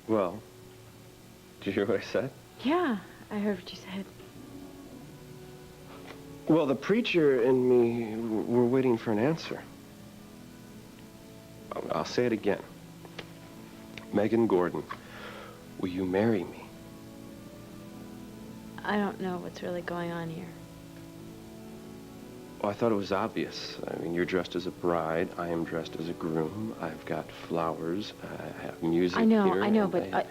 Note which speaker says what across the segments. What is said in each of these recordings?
Speaker 1: Well, did you hear what I said?
Speaker 2: Yeah, I heard what you said.
Speaker 1: Well, the preacher and me were waiting for an answer. I'll say it again. Megan Gordon, will you marry me?
Speaker 2: I don't know what's really going on here.
Speaker 1: Oh, I thought it was obvious. I mean, you're dressed as a bride. I am dressed as a groom. I've got flowers. I have music here.
Speaker 2: I know, but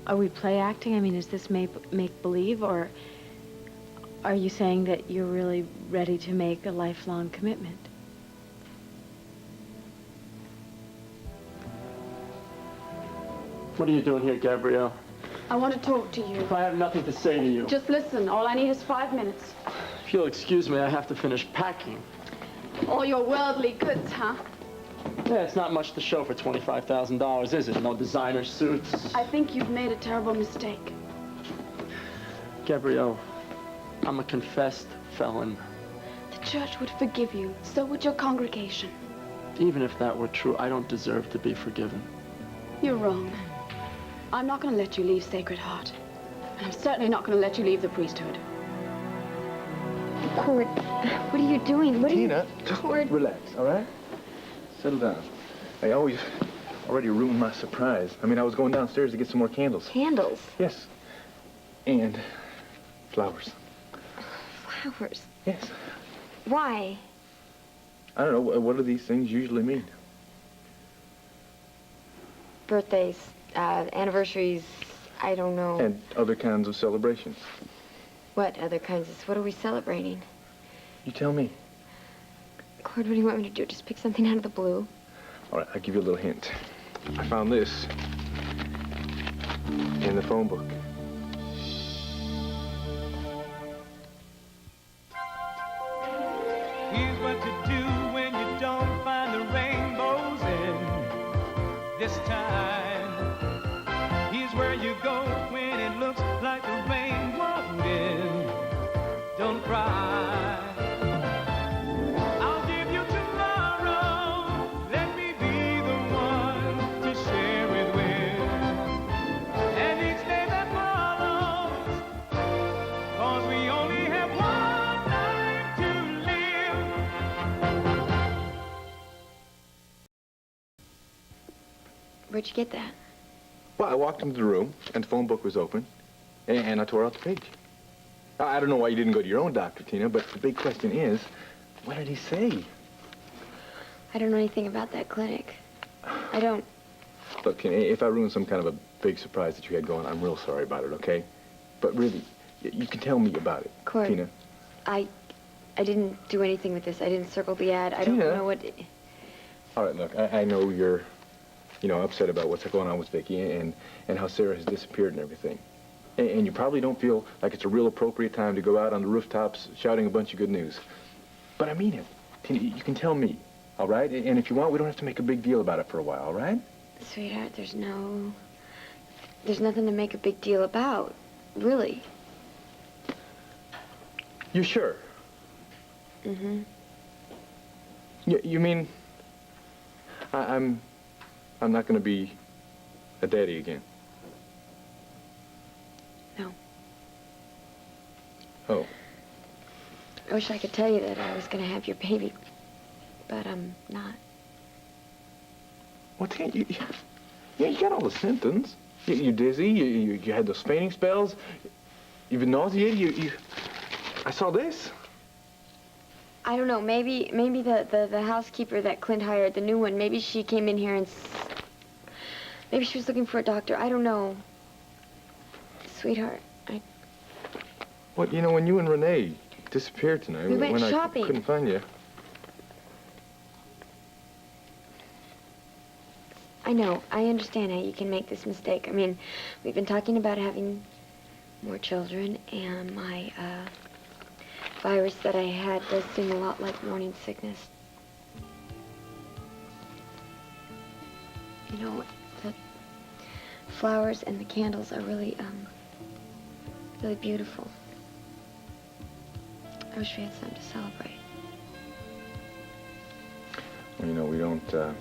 Speaker 2: are we play acting? I mean, is this make-believe, or are you saying that you're really ready to make a lifelong commitment?
Speaker 3: What are you doing here, Gabrielle?
Speaker 4: I want to talk to you.
Speaker 3: I have nothing to say to you.
Speaker 4: Just listen. All I need is 5 minutes.
Speaker 3: If you'll excuse me, I have to finish packing.
Speaker 4: All your worldly goods, huh?
Speaker 3: Yeah, it's not much to show for $25,000, is it? No designer suits.
Speaker 4: I think you've made a terrible mistake.
Speaker 3: Gabrielle, I'm a confessed felon.
Speaker 4: The church would forgive you. So would your congregation.
Speaker 3: Even if that were true, I don't deserve to be forgiven.
Speaker 4: You're wrong. I'm not going to let you leave Sacred Heart. And I'm certainly not going to let you leave the priesthood.
Speaker 5: Cord, what are you doing?
Speaker 6: Tina, just relax, all right? Settle down. I already ruined my surprise. I mean, I was going downstairs to get some more candles.
Speaker 5: Candles?
Speaker 6: Yes. And flowers.
Speaker 5: Flowers?
Speaker 6: Yes.
Speaker 5: Why?
Speaker 6: I don't know. What do these things usually mean?
Speaker 5: Birthdays, anniversaries, I don't know.
Speaker 6: And other kinds of celebrations.
Speaker 5: What other kinds of... What are we celebrating?
Speaker 6: You tell me.
Speaker 5: Cord, what do you want me to do? Just pick something out of the blue?
Speaker 6: All right, I'll give you a little hint. I found this in the phone book.
Speaker 7: Here's what you do when you don't find the rainbows in this time. Here's where you go when it looks like the rain won't end. Don't cry. I'll give you tomorrow. Let me be the one to share it with. And each day that follows, 'cause we only have one life to live.
Speaker 5: Where'd you get that?
Speaker 6: Well, I walked into the room, and the phone book was open, and I tore out the page. I don't know why you didn't go to your own doctor, Tina, but the big question is, what did he say?
Speaker 5: I don't know anything about that clinic. I don't...
Speaker 6: Look, Tina, if I ruined some kind of a big surprise that you had going, I'm real sorry about it, okay? But really, you can tell me about it,
Speaker 5: Cord,
Speaker 6: Tina.
Speaker 5: I didn't do anything with this. I didn't circle the ad. I don't know what...
Speaker 6: All right, look, I know you're, upset about what's going on with Vicky and how Sarah has disappeared and everything. And you probably don't feel like it's a real appropriate time to go out on the rooftops shouting a bunch of good news. But I mean it. Tina, you can tell me, all right? And if you want, we don't have to make a big deal about it for a while, all right?
Speaker 5: Sweetheart, there's nothing to make a big deal about, really.
Speaker 6: You sure?
Speaker 5: Mm-hmm.
Speaker 6: You mean I'm not going to be a daddy again?
Speaker 5: No.
Speaker 6: Oh.
Speaker 5: I wish I could tell you that I was going to have your baby, but I'm not.
Speaker 6: What can't you got all the symptoms. You're dizzy, you had those fainting spells, you've been nauseated, I saw this.
Speaker 5: I don't know, maybe the housekeeper that Clint hired, the new one, maybe she came in here and maybe she was looking for a doctor. I don't know. Sweetheart,
Speaker 6: What, when you and Renee disappeared tonight,
Speaker 5: We went
Speaker 6: when
Speaker 5: shopping.
Speaker 6: I couldn't find you.
Speaker 5: I know, I understand how you can make this mistake. I mean, we've been talking about having more children, and my virus that I had does seem a lot like morning sickness. The flowers and the candles are really, really beautiful. I wish we had something to celebrate.
Speaker 6: Well, we don't,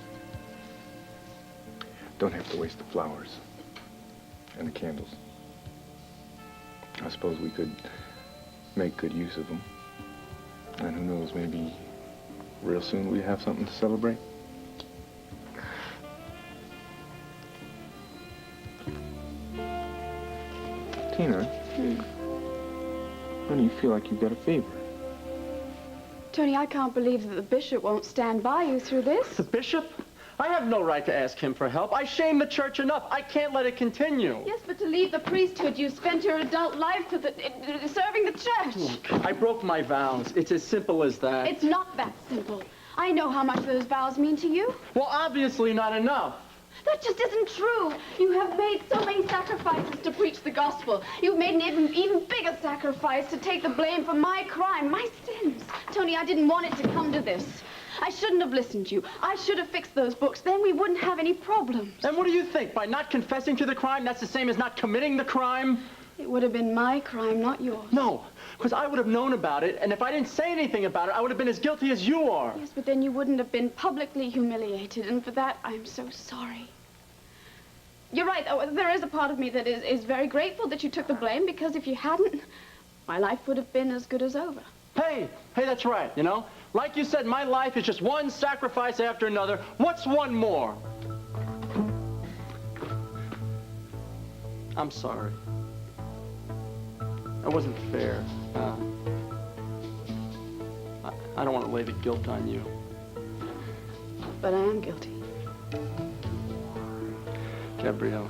Speaker 6: don't have to waste the flowers and the candles. I suppose we could make good use of them. And who knows, maybe real soon we have something to celebrate. Tina, honey, you feel like you've got a fever.
Speaker 4: Tony, I can't believe that the bishop won't stand by you through this.
Speaker 3: The bishop? I have no right to ask him for help. I shame the church enough. I can't let it continue.
Speaker 4: Yes, but to leave the priesthood, you spent your adult life serving the church.
Speaker 3: Look, I broke my vows. It's as simple as that.
Speaker 4: It's not that simple. I know how much those vows mean to you.
Speaker 3: Well, obviously not enough.
Speaker 4: That just isn't true. You have made so many sacrifices to preach the gospel. You've made an even bigger sacrifice to take the blame for my crime, my sins. Tony, I didn't want it to come to this. I shouldn't have listened to you. I should have fixed those books. Then we wouldn't have any problems.
Speaker 3: And what do you think? By not confessing to the crime, that's the same as not committing the crime?
Speaker 4: It would have been my crime, not yours.
Speaker 3: No, because I would have known about it, and if I didn't say anything about it, I would have been as guilty as you are.
Speaker 4: Yes, but then you wouldn't have been publicly humiliated, and for that, I'm so sorry. You're right, though. There is a part of me that is very grateful that you took the blame, because if you hadn't, my life would have been as good as over.
Speaker 3: Hey, that's right, you know? Like you said, my life is just one sacrifice after another. What's one more? I'm sorry. That wasn't fair. I don't want to lay the guilt on you.
Speaker 4: But I am guilty.
Speaker 3: Gabrielle,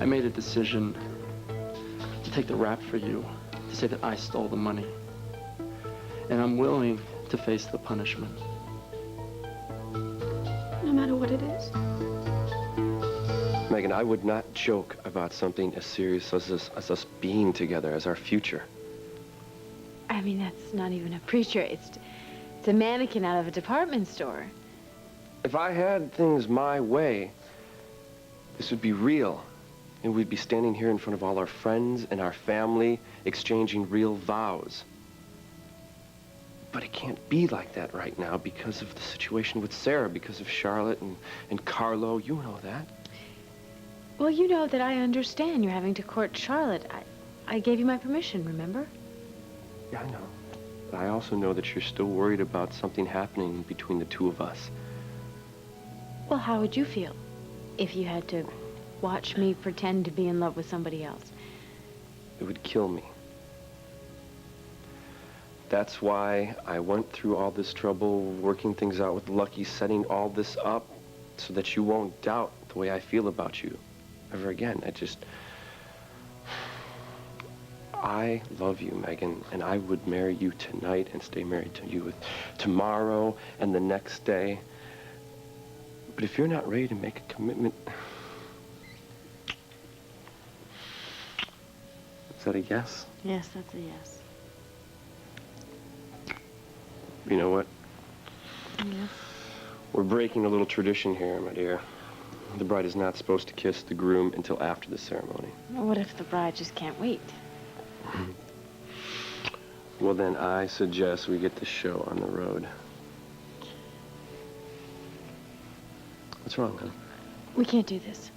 Speaker 3: I made a decision to take the rap for you, to say that I stole the money. And I'm willing to face the punishment.
Speaker 4: No matter what it is.
Speaker 1: Megan, I would not joke about something as serious as us being together, as our future.
Speaker 2: I mean, that's not even a preacher. It's a mannequin out of a department store.
Speaker 1: If I had things my way, this would be real. And we'd be standing here in front of all our friends and our family, exchanging real vows. But it can't be like that right now because of the situation with Sarah, because of Charlotte and Carlo. You know that.
Speaker 2: Well, you know that I understand you're having to court Charlotte. I gave you my permission, remember?
Speaker 1: Yeah, I know. But I also know that you're still worried about something happening between the two of us.
Speaker 2: Well, how would you feel if you had to watch me pretend to be in love with somebody else?
Speaker 1: It would kill me. That's why I went through all this trouble, working things out with Lucky, setting all this up so that you won't doubt the way I feel about you ever again. I love you, Megan, and I would marry you tonight and stay married to you tomorrow and the next day. But if you're not ready to make a commitment, is that a yes?
Speaker 2: Yes, that's a yes.
Speaker 1: You know what?
Speaker 2: Yeah.
Speaker 1: We're breaking a little tradition here, my dear. The bride is not supposed to kiss the groom until after the ceremony.
Speaker 2: Well, what if the bride just can't wait?
Speaker 1: Well, then I suggest we get the show on the road. What's wrong, huh?
Speaker 2: We can't do this.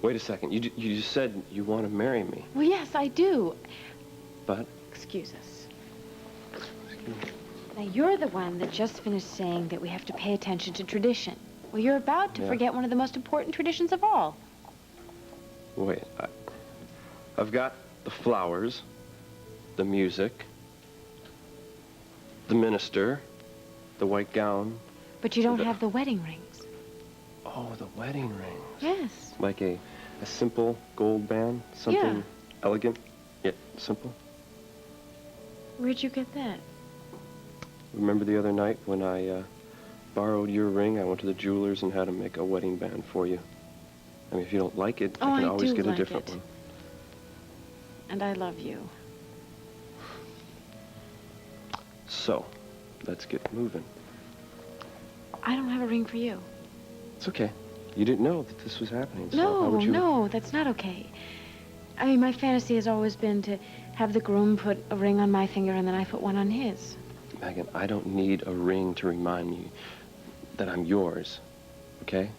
Speaker 1: Wait a second. You just said you want to marry me.
Speaker 2: Well, yes, I do.
Speaker 1: But?
Speaker 2: Excuse us. Now, you're the one that just finished saying that we have to pay attention to tradition. Well, you're about to forget one of the most important traditions of all.
Speaker 1: Wait, I've got the flowers, the music, the minister, the white gown.
Speaker 2: But you don't have the wedding rings.
Speaker 1: Oh, the wedding rings.
Speaker 2: Yes.
Speaker 1: Like a simple gold band? Something elegant, yet simple?
Speaker 2: Where'd you get that?
Speaker 1: Remember the other night when I borrowed your ring? I went to the jeweler's and had him make a wedding band for you. I mean, if you don't like it, I can always get a different one.
Speaker 2: And I love you.
Speaker 1: So, let's get moving.
Speaker 2: I don't have a ring for you.
Speaker 1: It's okay. You didn't know that this was happening, so how would you...
Speaker 2: No, that's not okay. I mean, my fantasy has always been to have the groom put a ring on my finger and then I put one on his.
Speaker 1: Megan, I don't need a ring to remind me that I'm yours, okay?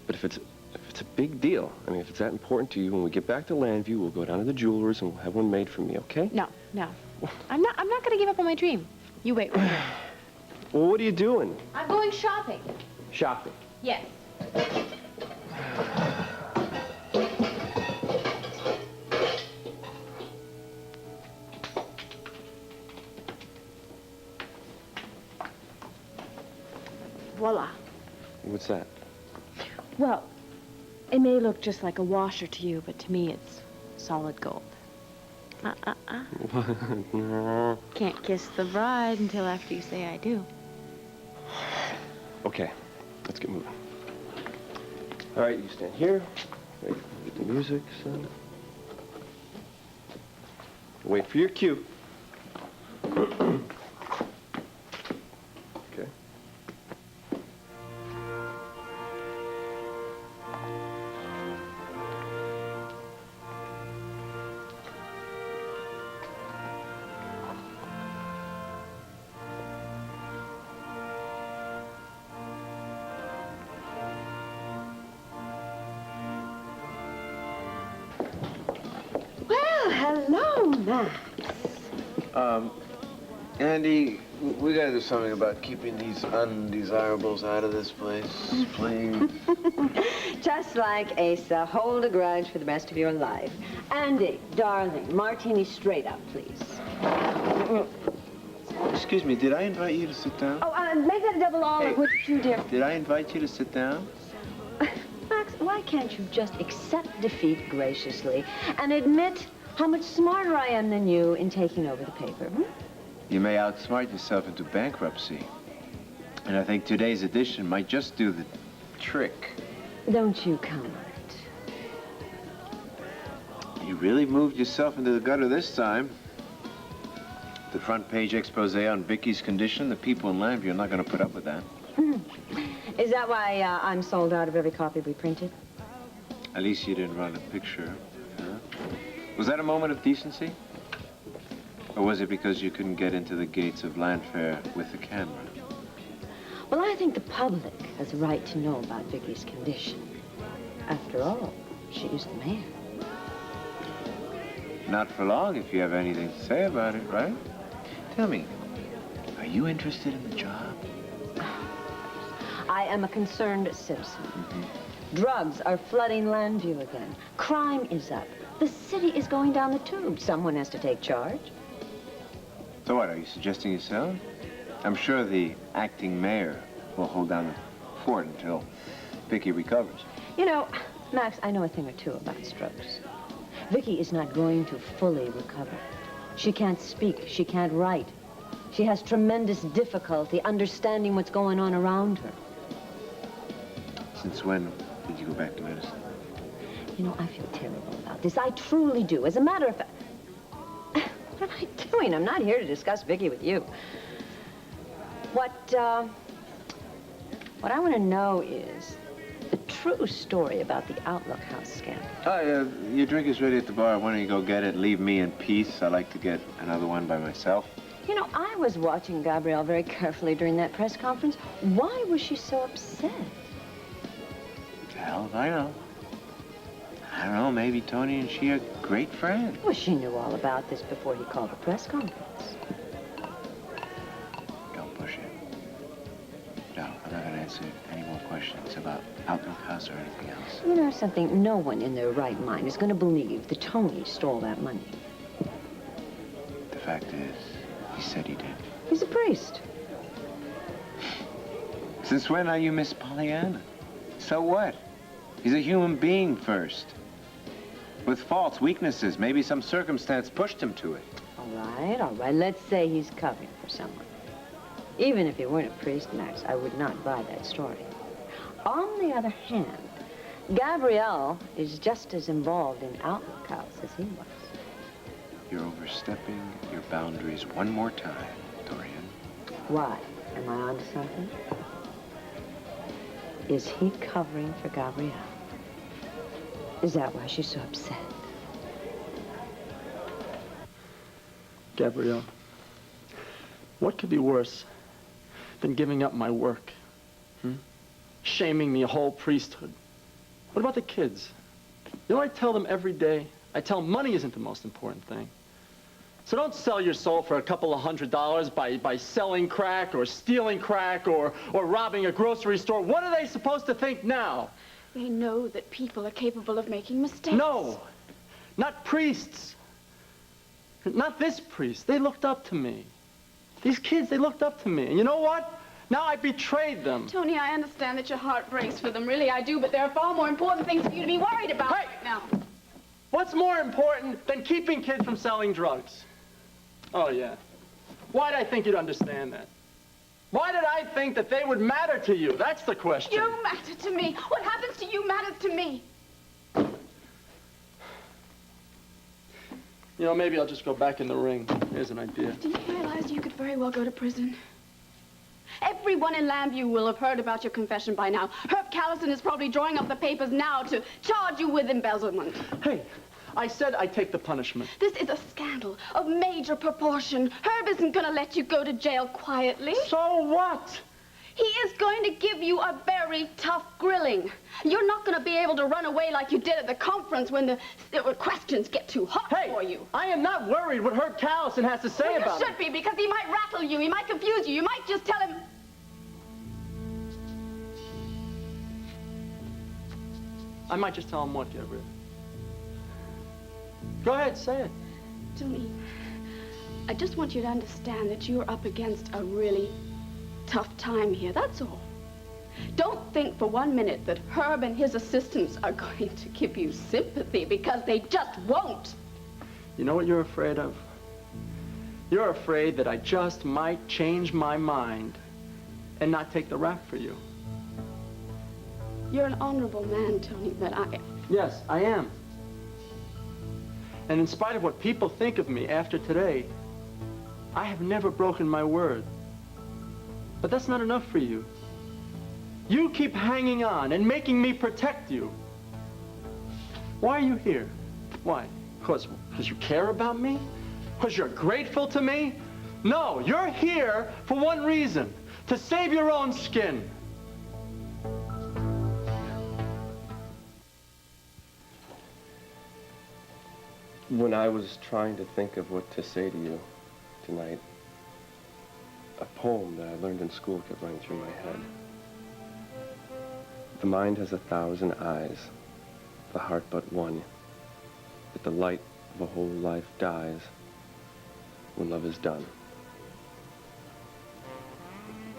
Speaker 1: But if it's a big deal, I mean, if it's that important to you, when we get back to Landview, we'll go down to the jeweler's and we'll have one made for me, okay?
Speaker 2: No. I'm not going to give up on my dream. You wait right here.
Speaker 1: Well, what are you doing?
Speaker 2: I'm going shopping.
Speaker 1: Shopping.
Speaker 2: Yes. Voila.
Speaker 1: What's that?
Speaker 2: Well, it may look just like a washer to you, but to me it's solid gold. Can't kiss the bride until after you say I do.
Speaker 1: Okay, let's get moving. All right, you stand here. Wait, get the music, son. Wait for your cue. Okay.
Speaker 8: Hello, Max.
Speaker 9: Andy, we gotta do something about keeping these undesirables out of this place, please.
Speaker 8: Just like Asa, hold a grudge for the rest of your life. Andy, darling, martini straight up, please.
Speaker 9: Excuse me, did I invite you to sit down?
Speaker 8: Oh, make that a double olive,
Speaker 9: Hey.
Speaker 8: would you, dear?
Speaker 9: Did I invite you to sit down?
Speaker 8: Max, why can't you just accept defeat graciously and admit how much smarter I am than you in taking over the paper? Hmm?
Speaker 9: You may outsmart yourself into bankruptcy. And I think today's edition might just do the trick.
Speaker 8: Don't you comment.
Speaker 9: You really moved yourself into the gutter this time. The front page expose on Vicky's condition, the people in Landview are not going to put up with that.
Speaker 8: Is that why I'm sold out of every copy we printed?
Speaker 9: At least you didn't run a picture, huh? Was that a moment of decency? Or was it because you couldn't get into the gates of Landfair with the camera?
Speaker 8: Well, I think the public has a right to know about Vicky's condition. After all, she is the mayor.
Speaker 9: Not for long if you have anything to say about it, right? Tell me, are you interested in the job?
Speaker 8: I am a concerned citizen. Drugs are flooding Landview again. Crime is up. The city is going down the tube. Someone has to take charge.
Speaker 9: So what, are you suggesting yourself? I'm sure the acting mayor will hold down the fort until Vicky recovers.
Speaker 8: You know, Max, I know a thing or two about strokes. Vicky is not going to fully recover. She can't speak. She can't write. She has tremendous difficulty understanding what's going on around her.
Speaker 9: Since when did you go back to medicine?
Speaker 8: You know, I feel terrible about this. I truly do. As a matter of fact... What am I doing? I'm not here to discuss Vicky with you. What I want to know is the true story about the Outlook House scandal.
Speaker 9: Oh, your drink is ready at the bar. Why don't you go get it? Leave me in peace. I like to get another one by myself.
Speaker 8: You know, I was watching Gabrielle very carefully during that press conference. Why was she so upset?
Speaker 9: Hell if I know. I don't know, maybe Tony and she are great friends.
Speaker 8: Well, she knew all about this before he called the press conference.
Speaker 9: Don't push it. No, I'm not going to answer any more questions about Outlook House or anything else.
Speaker 8: You know something? No one in their right mind is going to believe that Tony stole that money.
Speaker 9: The fact is, he said he did.
Speaker 8: He's a priest.
Speaker 9: Since when are you Miss Pollyanna? So what? He's a human being first. With faults, weaknesses, maybe some circumstance pushed him to it.
Speaker 8: All right. Let's say he's covering for someone. Even if he weren't a priest, Max, I would not buy that story. On the other hand, Gabrielle is just as involved in Outlook House as he was.
Speaker 9: You're overstepping your boundaries one more time, Dorian.
Speaker 8: Why? Am I onto something? Is he covering for Gabrielle? Is that why she's so upset?
Speaker 3: Gabrielle, what could be worse than giving up my work? Shaming the whole priesthood. What about the kids? You know what I tell them every day? I tell them money isn't the most important thing. So don't sell your soul for a couple of $100s by selling crack or stealing crack or robbing a grocery store. What are they supposed to think now?
Speaker 4: They know that people are capable of making mistakes.
Speaker 3: No, not priests. Not this priest. They looked up to me. These kids, they looked up to me. And you know what? Now I betrayed them.
Speaker 4: Tony, I understand that your heart breaks for them. Really, I do. But there are far more important things for you to be worried about right now.
Speaker 3: What's more important than keeping kids from selling drugs? Oh, yeah. Why did I think you'd understand that? Why did I think that they would matter to you? That's the question.
Speaker 4: You matter to me. What happens to you matters to me.
Speaker 3: You know, maybe I'll just go back in the ring. Here's an idea.
Speaker 4: Do you realize you could very well go to prison? Everyone in Lambview will have heard about your confession by now. Herb Callison is probably drawing up the papers now to charge you with embezzlement.
Speaker 3: Hey, I said I'd take the punishment.
Speaker 4: This is a scandal of major proportion. Herb isn't going to let you go to jail quietly.
Speaker 3: So what?
Speaker 4: He is going to give you a very tough grilling. You're not going to be able to run away like you did at the conference when the questions get too hot for you.
Speaker 3: I am not worried what Herb Callison has to say about
Speaker 4: it. You should be, because he might rattle you. He might confuse you. You might just tell him...
Speaker 3: I might just tell him what, Gabrielle? Go ahead, say it.
Speaker 4: Tony, I just want you to understand that you're up against a really tough time here, that's all. Don't think for 1 minute that Herb and his assistants are going to give you sympathy, because they just won't.
Speaker 3: You know what you're afraid of? You're afraid that I just might change my mind and not take the rap for you.
Speaker 4: You're an honorable man, Tony, but
Speaker 3: Yes, I am. And in spite of what people think of me after today, I have never broken my word. But that's not enough for you. You keep hanging on and making me protect you. Why are you here? Why? Because you care about me? Because you're grateful to me? No, you're here for one reason: to save your own skin.
Speaker 1: When I was trying to think of what to say to you tonight, a poem that I learned in school kept running through my head. The mind has 1,000 eyes, the heart but one. But the light of a whole life dies when love is done.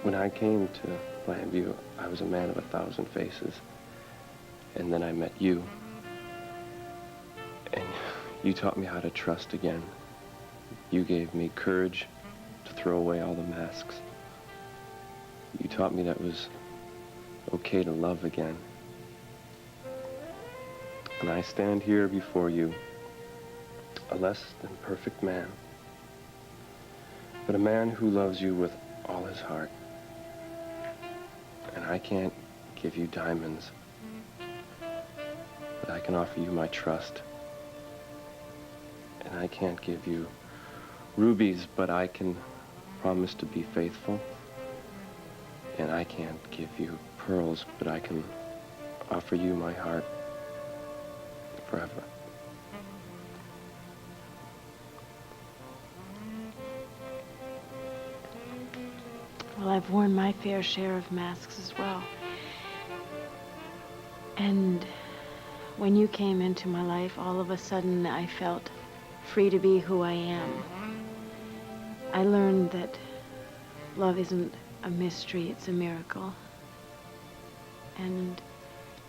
Speaker 1: When I came to Lambview, I was a man of 1,000 faces. And then I met you. And you taught me how to trust again. You gave me courage to throw away all the masks. You taught me that it was okay to love again. And I stand here before you, a less than perfect man, but a man who loves you with all his heart. And I can't give you diamonds, but I can offer you my trust. And I can't give you rubies, but I can promise to be faithful. And I can't give you pearls, but I can offer you my heart forever.
Speaker 2: Well, I've worn my fair share of masks as well. And when you came into my life, all of a sudden I felt free to be who I am. I learned that love isn't a mystery, it's a miracle. And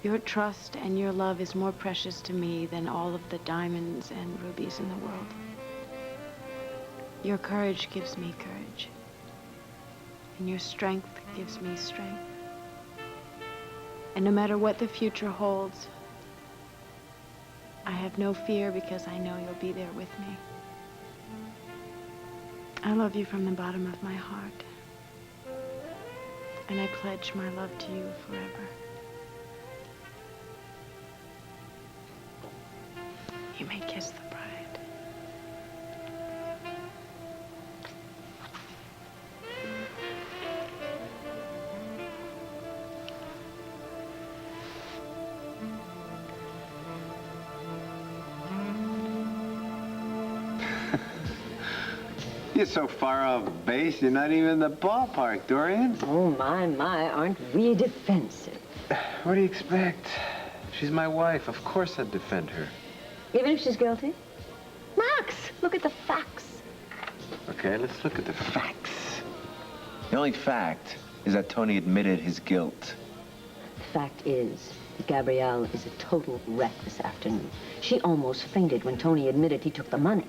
Speaker 2: your trust and your love is more precious to me than all of the diamonds and rubies in the world. Your courage gives me courage. And your strength gives me strength. And no matter what the future holds, I have no fear because I know you'll be there with me. I love you from the bottom of my heart. And I pledge my love to you forever. You may kiss the bride.
Speaker 9: You're so far off base, you're not even in the ballpark, Dorian.
Speaker 8: Oh, my, aren't we defensive?
Speaker 9: What do you expect? She's my wife. Of course I'd defend her.
Speaker 8: Even if she's guilty? Max, look at the facts.
Speaker 9: Okay, let's look at the facts. The only fact is that Tony admitted his guilt.
Speaker 8: The fact is that Gabrielle is a total wreck this afternoon. She almost fainted when Tony admitted he took the money.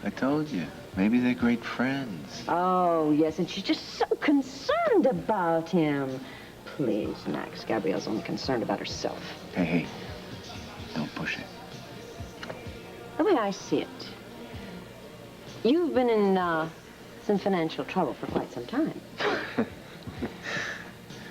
Speaker 9: I told you. Maybe they're great friends.
Speaker 8: Oh, yes, and she's just so concerned about him. Please, Max, Gabrielle's only concerned about herself.
Speaker 9: Hey, don't push it.
Speaker 8: The way I see it, you've been in some financial trouble for quite some time.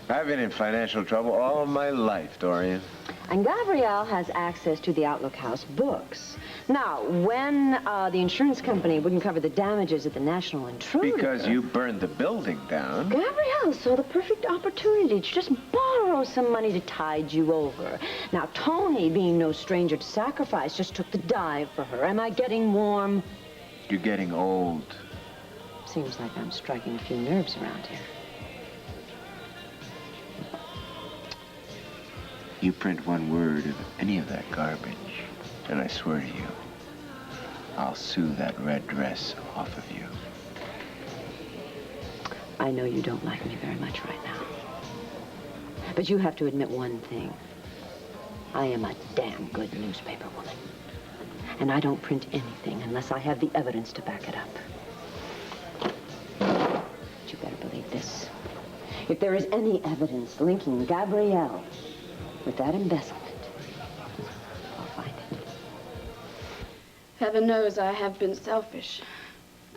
Speaker 9: I've been in financial trouble all of my life, Dorian.
Speaker 8: And Gabrielle has access to the Outlook House books. Now, when the insurance company wouldn't cover the damages at the National Intruder...
Speaker 9: Because you burned the building down.
Speaker 8: Gabrielle saw the perfect opportunity to just borrow some money to tide you over. Now, Tony, being no stranger to sacrifice, just took the dive for her. Am I getting warm?
Speaker 9: You're getting old.
Speaker 8: Seems like I'm striking a few nerves around here.
Speaker 9: You print one word of any of that garbage, and I swear to you, I'll sue that red dress off of you.
Speaker 8: I know you don't like me very much right now. But you have to admit one thing. I am a damn good newspaper woman. And I don't print anything unless I have the evidence to back it up. But you better believe this. If there is any evidence linking Gabrielle with that embezzlement, I'll find it.
Speaker 4: Heaven knows I have been selfish,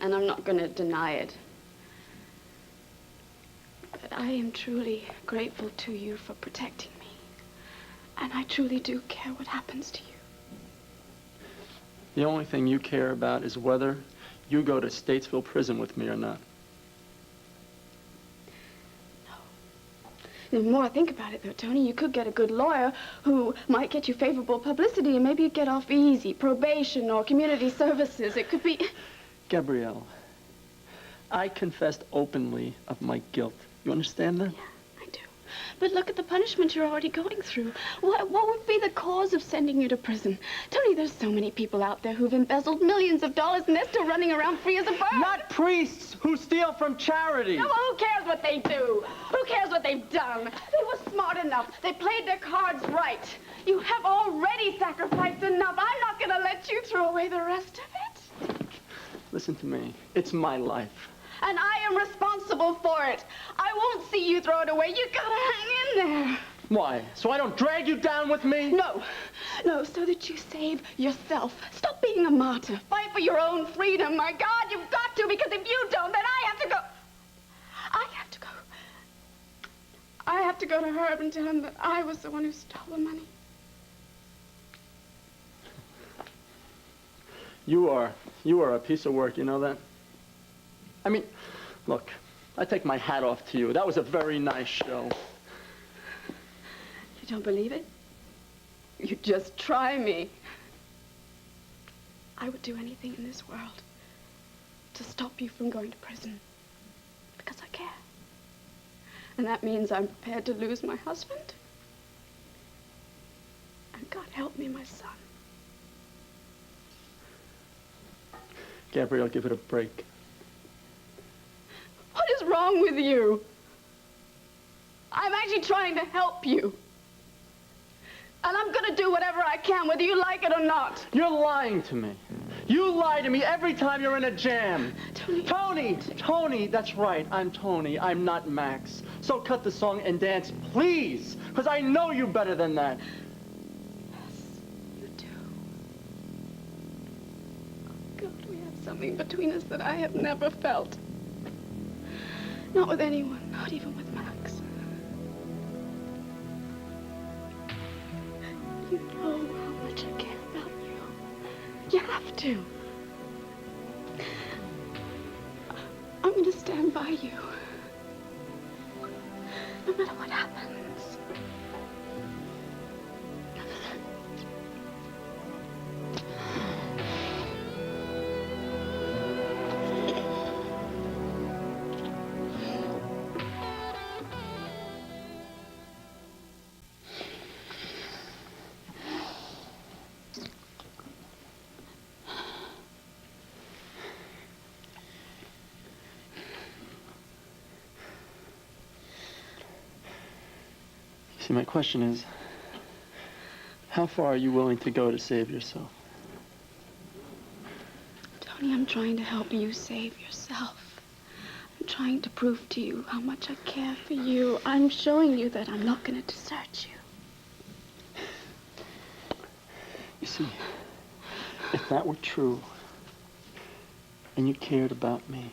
Speaker 4: and I'm not going to deny it. But I am truly grateful to you for protecting me. And I truly do care what happens to you.
Speaker 3: The only thing you care about is whether you go to Statesville prison with me or not.
Speaker 4: The more I think about it, though, Tony, you could get a good lawyer who might get you favorable publicity, and maybe you'd get off easy, probation or community services. It could be...
Speaker 3: Gabrielle, I confessed openly of my guilt. You understand that?
Speaker 4: Yeah, I do. But look at the punishment you're already going through. What would be the cause of sending you to prison? Tony, there's so many people out there who've embezzled millions of dollars, and they're still running around free as a bird.
Speaker 3: Not priests who steal from charity.
Speaker 4: No, who cares what they do? Who cares what they've done? They were smart enough. They played their cards right. You have already sacrificed enough. I'm not going to let you throw away the rest of it.
Speaker 3: Listen to me. It's my life.
Speaker 4: And I am responsible for it. I won't see you throw it away. You gotta hang in there.
Speaker 3: Why? So I don't drag you down with me?
Speaker 4: No, so that you save yourself. Stop being a martyr. Fight for your own freedom. My God, you've got to, because if you don't, then I have to go. I have to go to Herb and tell him that I was the one who stole the money.
Speaker 3: You are a piece of work, you know that? I mean, look, I take my hat off to you. That was a very nice show.
Speaker 4: You don't believe it? You just try me. I would do anything in this world to stop you from going to prison, because I care. And that means I'm prepared to lose my husband. And God help me, my son.
Speaker 3: Gabrielle, give it a break.
Speaker 4: What is wrong with you? I'm actually trying to help you. And I'm gonna do whatever I can, whether you like it or not.
Speaker 3: You're lying to me. You lie to me every time you're in a jam. Tony, that's right. I'm Tony. I'm not Max. So cut the song and dance, please, because I know you better than that.
Speaker 4: Yes, you do. Oh, God, we have something between us that I have never felt. Not with anyone, not even with Max. You know how much I care about you. You have to. I'm going to stand by you. No matter what happens.
Speaker 3: See, my question is, how far are you willing to go to save yourself?
Speaker 4: Tony, I'm trying to help you save yourself. I'm trying to prove to you how much I care for you. I'm showing you that I'm not going to desert you.
Speaker 3: You see, if that were true, and you cared about me,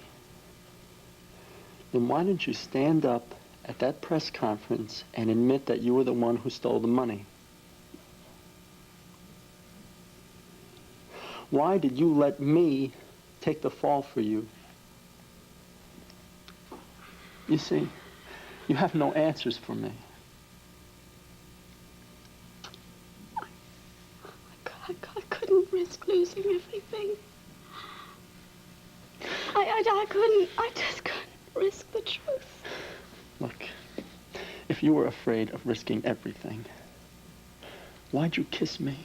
Speaker 3: then why didn't you stand up at that press conference and admit that you were the one who stole the money? Why did you let me take the fall for you? You see, you have no answers for me.
Speaker 4: I couldn't risk losing everything. I couldn't. I just couldn't risk the truth.
Speaker 3: Look, if you were afraid of risking everything, why'd you kiss me?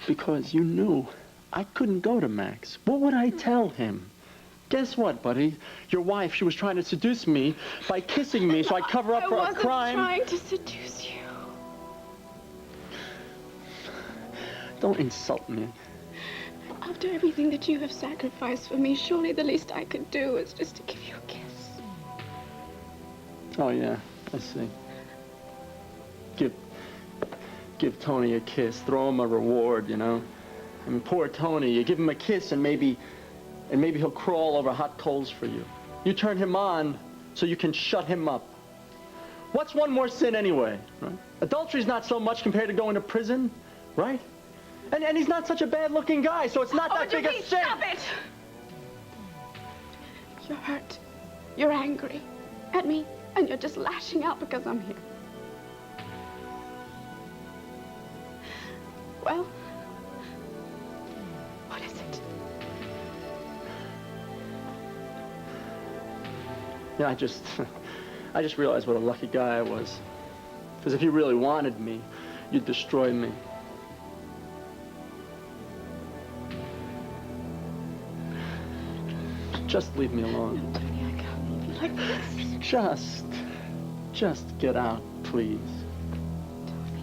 Speaker 3: Because you knew I couldn't go to Max. What would I tell him? Guess what, buddy? Your wife, she was trying to seduce me by kissing me so I'd cover up for a crime.
Speaker 4: I wasn't trying to seduce you.
Speaker 3: Don't insult me.
Speaker 4: After everything that you have sacrificed for me, surely the least I could do is just to give you a kiss.
Speaker 3: Oh, yeah, I see. Give Tony a kiss, throw him a reward, you know? I mean, poor Tony, you give him a kiss and maybe he'll crawl over hot coals for you. You turn him on so you can shut him up. What's one more sin anyway, right? Adultery's not so much compared to going to prison, right? And he's not such a bad-looking guy, so it's not that big a sin.
Speaker 4: Stop it! You're hurt. You're angry at me, and you're just lashing out because I'm here. Well, what is it?
Speaker 3: Yeah, I just realized what a lucky guy I was. Because if you really wanted me, you'd destroy me. Just leave me alone.
Speaker 4: Tony, I can't leave you like this.
Speaker 3: Just get out, please.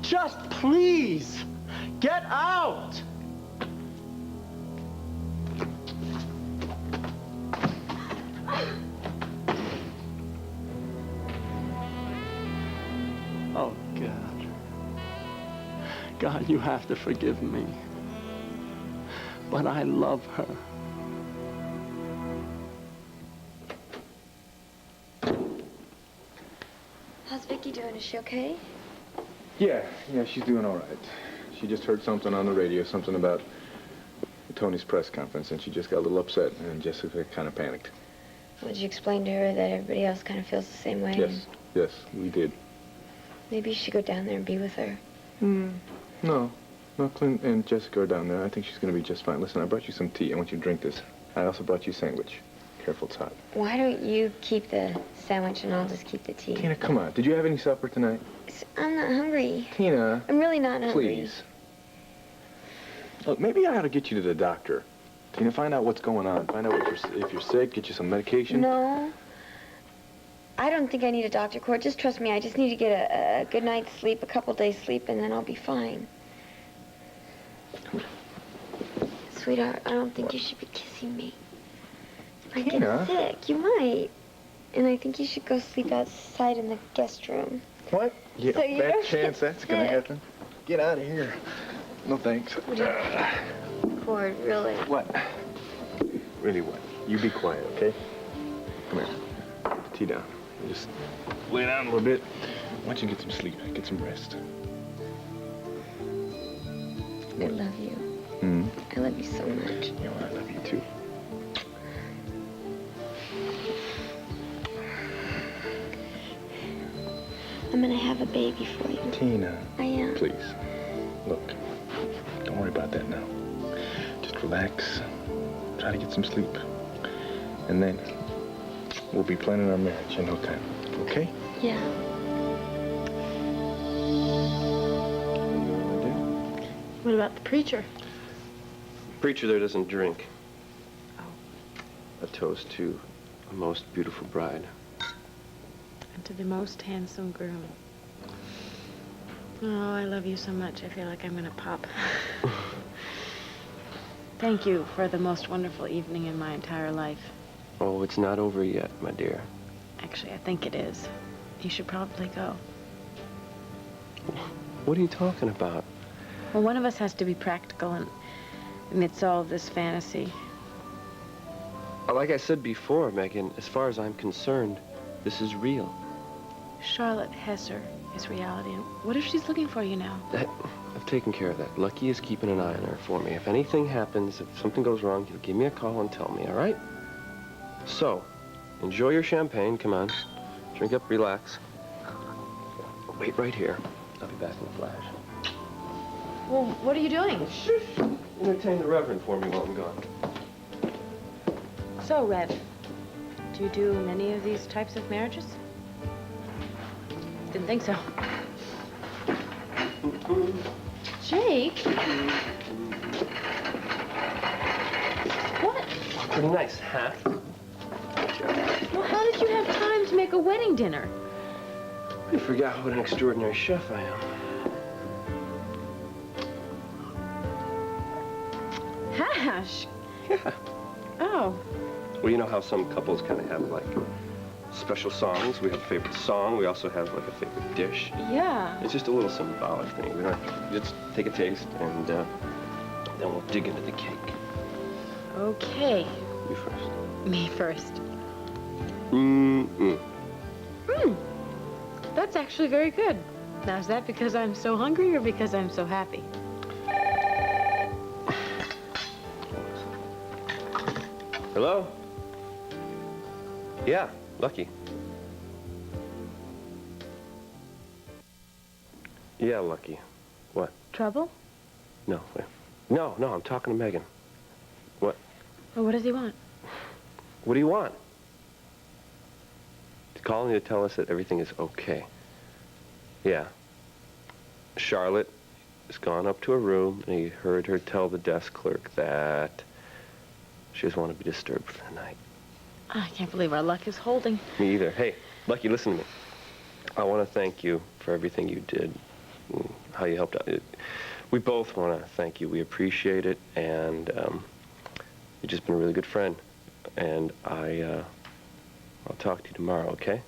Speaker 3: Just please, get out! Oh, God. God, you have to forgive me. But I love her.
Speaker 5: How's Vicky doing? Is she okay?
Speaker 6: Yeah, she's doing all right. She just heard something on the radio, something about Tony's press conference, and she just got a little upset, and Jessica kind of panicked.
Speaker 5: Did you explain to her that everybody else kind of feels the same way?
Speaker 6: Yes, we did.
Speaker 5: Maybe you should go down there and be with her.
Speaker 6: No, Clint and Jessica are down there. I think she's going to be just fine. Listen, I brought you some tea. I want you to drink this. I also brought you a sandwich. Careful, it's hot.
Speaker 5: Why don't you keep the sandwich and I'll just keep the tea?
Speaker 6: Tina, come on. Did you have any supper tonight?
Speaker 5: I'm not hungry.
Speaker 6: Tina.
Speaker 5: I'm really not hungry.
Speaker 6: Please. Look, maybe I ought to get you to the doctor. Tina, find out what's going on. Find out if you're sick, get you some medication.
Speaker 5: No. I don't think I need a doctor, Court. Just trust me. I just need to get a good night's sleep, a couple days' sleep, and then I'll be fine. Sweetheart, I don't think you should be kissing me. I get sick. You might. And I think you should go sleep outside in the guest room.
Speaker 6: What? Yeah,
Speaker 5: So you
Speaker 6: bad
Speaker 5: don't
Speaker 6: chance
Speaker 5: get
Speaker 6: that's gonna
Speaker 5: sick.
Speaker 6: happen. Get out of here. No thanks.
Speaker 5: Cord, really?
Speaker 6: What? Really what? You be quiet, okay? Come here. Put the tea down. Just lay down a little bit. Why don't you get some sleep? Get some rest.
Speaker 5: I love you. I love you so much.
Speaker 6: You know, I love you too.
Speaker 5: I'm gonna have a baby for you.
Speaker 6: Tina.
Speaker 5: I am.
Speaker 6: Please. Look, don't worry about that now. Just relax. Try to get some sleep. And then we'll be planning our marriage in no time. Okay?
Speaker 5: Yeah.
Speaker 2: What about the preacher?
Speaker 1: Preacher there doesn't drink. A toast to a most beautiful bride.
Speaker 2: A to the most handsome groom. Oh, I love you so much. I feel like I'm gonna pop. Thank you for the most wonderful evening in my entire life.
Speaker 1: Oh, it's not over yet, my dear.
Speaker 2: Actually, I think it is. You should probably go.
Speaker 1: What are you talking about?
Speaker 2: Well, one of us has to be practical and amidst all of this fantasy.
Speaker 1: Like I said before, Megan, as far as I'm concerned, this is real.
Speaker 2: Charlotte Hesser is reality. And what if she's looking for you now?
Speaker 1: I've taken care of that. Lucky is keeping an eye on her for me. If anything happens, if something goes wrong, he'll give me a call and tell me, all right? So, enjoy your champagne. Come on. Drink up, relax. Wait right here. I'll be back in a flash.
Speaker 2: Well, what are you doing?
Speaker 1: Shush. Entertain the Reverend for me while I'm gone.
Speaker 2: So, Rev, do you do many of these types of marriages? Didn't think so. Jake? What?
Speaker 1: Pretty nice, huh?
Speaker 2: Well, how did you have time to make a wedding dinner?
Speaker 1: I forgot what an extraordinary chef I am.
Speaker 2: Hash?
Speaker 1: Yeah.
Speaker 2: Oh.
Speaker 1: Well, you know how some couples kind of have, like, special songs? We have a favorite song. We also have, like, a favorite dish.
Speaker 2: Yeah.
Speaker 1: It's just a little symbolic thing. We don't just take a taste, and then we'll dig into the cake.
Speaker 2: Okay.
Speaker 1: You first.
Speaker 2: Me first. That's actually very good. Now, is that because I'm so hungry or because I'm so happy?
Speaker 1: Hello? Yeah, Lucky. Yeah, Lucky. What?
Speaker 2: Trouble?
Speaker 1: No, wait. No, I'm talking to Megan. What?
Speaker 2: Well, what does he want?
Speaker 1: What do you want? He's calling you to tell us that everything is okay. Yeah. Charlotte has gone up to her room, and he heard her tell the desk clerk that she doesn't want to be disturbed for the night.
Speaker 2: I can't believe our luck is holding.
Speaker 1: Me either. Hey, Lucky, listen to me. I want to thank you for everything you did, how you helped out. We both want to thank you. We appreciate it, and you've just been a really good friend. And I'll talk to you tomorrow, okay?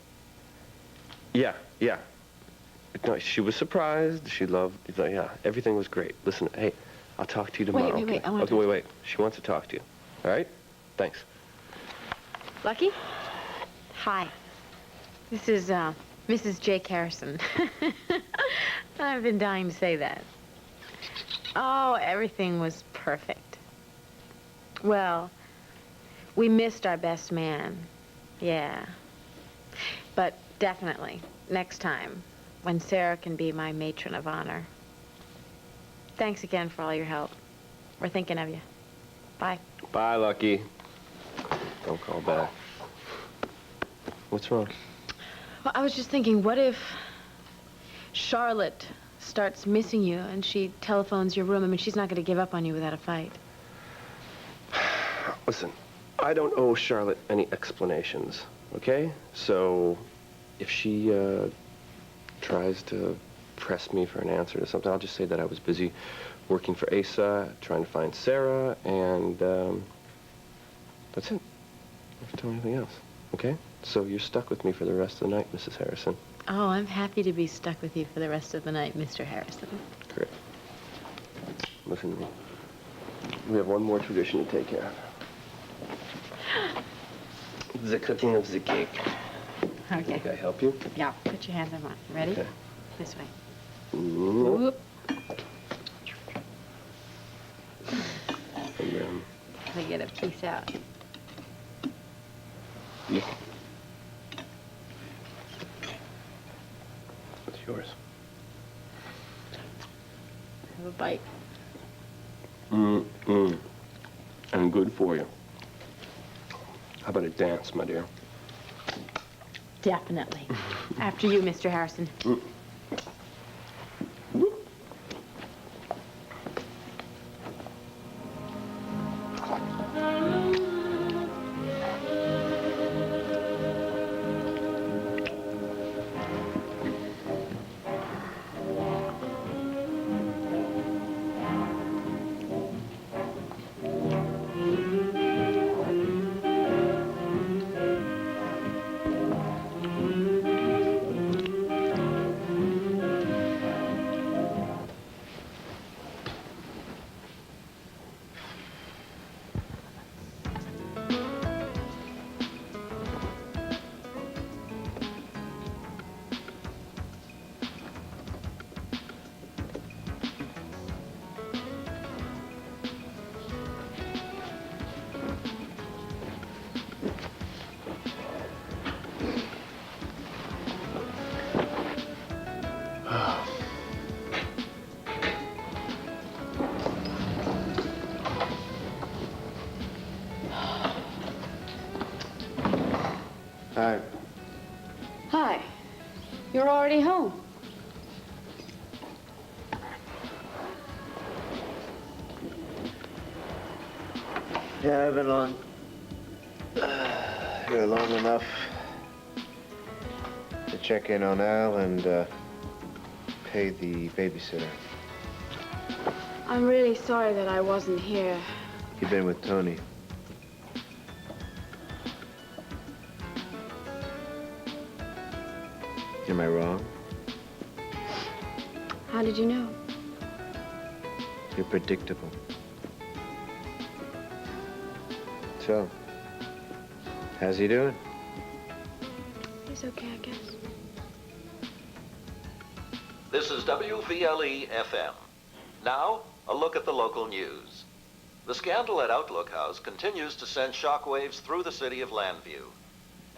Speaker 1: Yeah. No, she was surprised. She loved, yeah, everything was great. Listen, hey, I'll talk to you tomorrow.
Speaker 2: Wait,
Speaker 1: okay?
Speaker 2: I want to
Speaker 1: Okay, wait. She wants to talk to you. All right? Thanks.
Speaker 2: Lucky? Hi. This is, Mrs. Jake Harrison. I've been dying to say that. Oh, everything was perfect. Well, we missed our best man. Yeah. But definitely, next time, when Sarah can be my matron of honor. Thanks again for all your help. We're thinking of you. Bye.
Speaker 1: Bye, Lucky. Don't call back. What's wrong?
Speaker 2: Well, I was just thinking, what if Charlotte starts missing you and she telephones your room? I mean, she's not going to give up on you without a fight.
Speaker 1: Listen, I don't owe Charlotte any explanations, okay? So if she tries to press me for an answer to something, I'll just say that I was busy working for Asa, trying to find Sarah, and that's it. I don't have to tell anything else, okay? So you're stuck with me for the rest of the night, Mrs. Harrison.
Speaker 2: Oh, I'm happy to be stuck with you for the rest of the night, Mr. Harrison.
Speaker 1: Great. Listen to me. We have one more tradition to take care of. The cutting of the cake.
Speaker 2: Okay.
Speaker 1: Can I help you?
Speaker 2: Yeah, put your hands on mine. Ready?
Speaker 1: Okay.
Speaker 2: This way.
Speaker 1: Whoop. And
Speaker 2: I get a piece out.
Speaker 1: yeah. What's yours?
Speaker 2: Have a bite.
Speaker 1: And good for you. How about a dance, my dear?
Speaker 2: Definitely. After you, Mr. Harrison.
Speaker 9: Hi.
Speaker 4: Hi. You're already home.
Speaker 9: Yeah, I've been here long enough to check in on Al and pay the babysitter.
Speaker 2: I'm really sorry that I wasn't here.
Speaker 9: You've been with Tony. Am I wrong?
Speaker 2: How did you know?
Speaker 9: You're predictable. So, how's he doing?
Speaker 2: He's okay, I guess.
Speaker 10: This is WVLE-FM. Now, a look at the local news. The scandal at Outlook House continues to send shockwaves through the city of Llanview.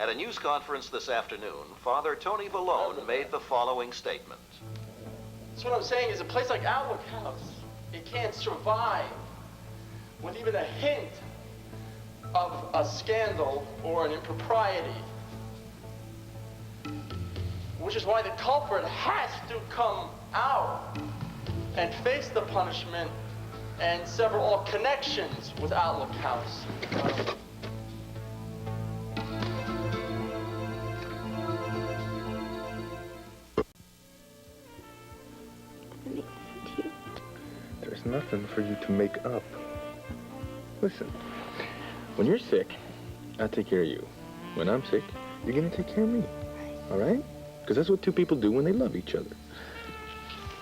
Speaker 10: At a news conference this afternoon, Father Tony Vallone made the following statement.
Speaker 3: So what I'm saying is a place like Outlook House, it can't survive with even a hint of a scandal or an impropriety. Which is why the culprit has to come out and face the punishment and sever all connections with Outlook House.
Speaker 6: There's nothing for you to make up. Listen, when you're sick, I'll take care of you. When I'm sick, you're gonna take care of me. All right? Because that's what two people do when they love each other.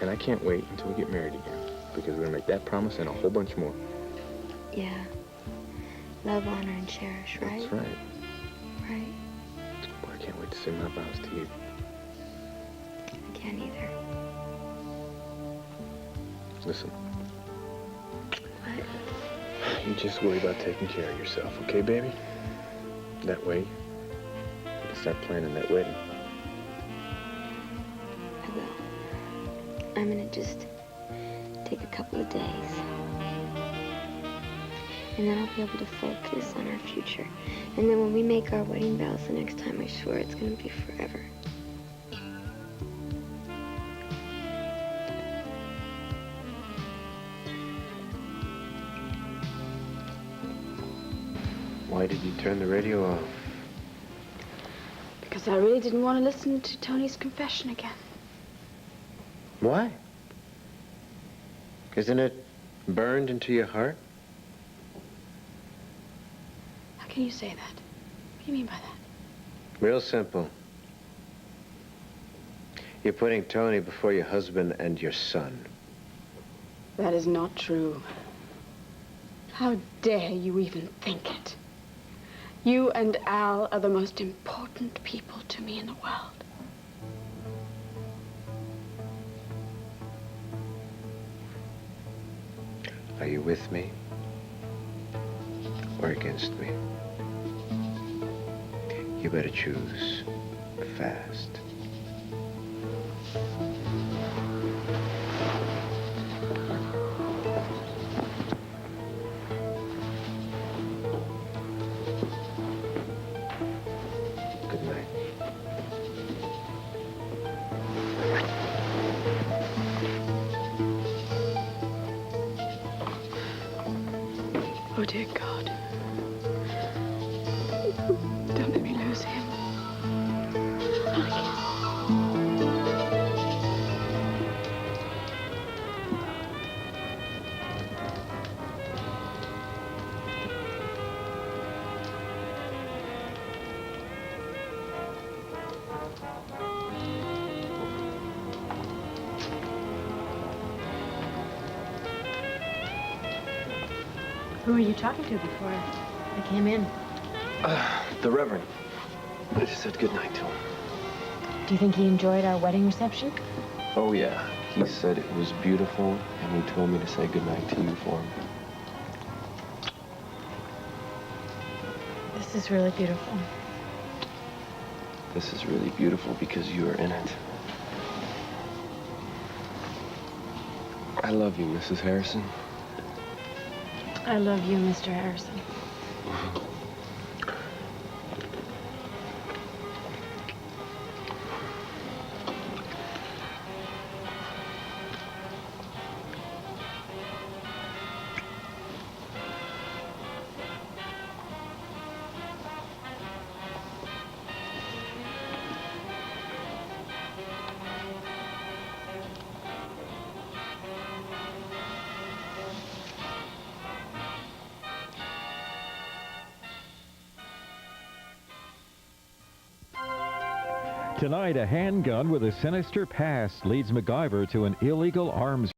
Speaker 6: And I can't wait until we get married again, because we're gonna make that promise and a whole bunch more.
Speaker 5: Yeah. Love, honor, and cherish, right?
Speaker 6: That's right.
Speaker 5: Right.
Speaker 6: Boy, I can't wait to say my vows to you.
Speaker 5: I can't either.
Speaker 6: Listen.
Speaker 5: What?
Speaker 6: You just worry about taking care of yourself, okay, baby? That way, you can start planning that wedding.
Speaker 5: I will. I'm gonna just take a couple of days. And then I'll be able to focus on our future. And then when we make our wedding vows the next time, I swear it's gonna be forever.
Speaker 9: Why did you turn the radio off?
Speaker 2: Because I really didn't want to listen to Tony's confession again.
Speaker 9: Why? Isn't it burned into your heart?
Speaker 2: How can you say that? What do you mean by that?
Speaker 9: Real simple. You're putting Tony before your husband and your son.
Speaker 2: That is not true. How dare you even think it? You and Al are the most important people to me in the world.
Speaker 9: Are you with me or against me? You better choose fast. Good night.
Speaker 2: Oh, dear God. Don't let me lose him. Who were you talking to before I came in?
Speaker 1: The Reverend. I just said goodnight to him.
Speaker 2: Do you think he enjoyed our wedding reception?
Speaker 1: Oh, yeah. He said it was beautiful, and he told me to say goodnight to you for him.
Speaker 2: This is really beautiful.
Speaker 1: This is really beautiful because you are in it. I love you, Mrs. Harrison.
Speaker 2: I love you, Mr. Harrison.
Speaker 11: Tonight, a handgun with a sinister past leads MacGyver to an illegal arms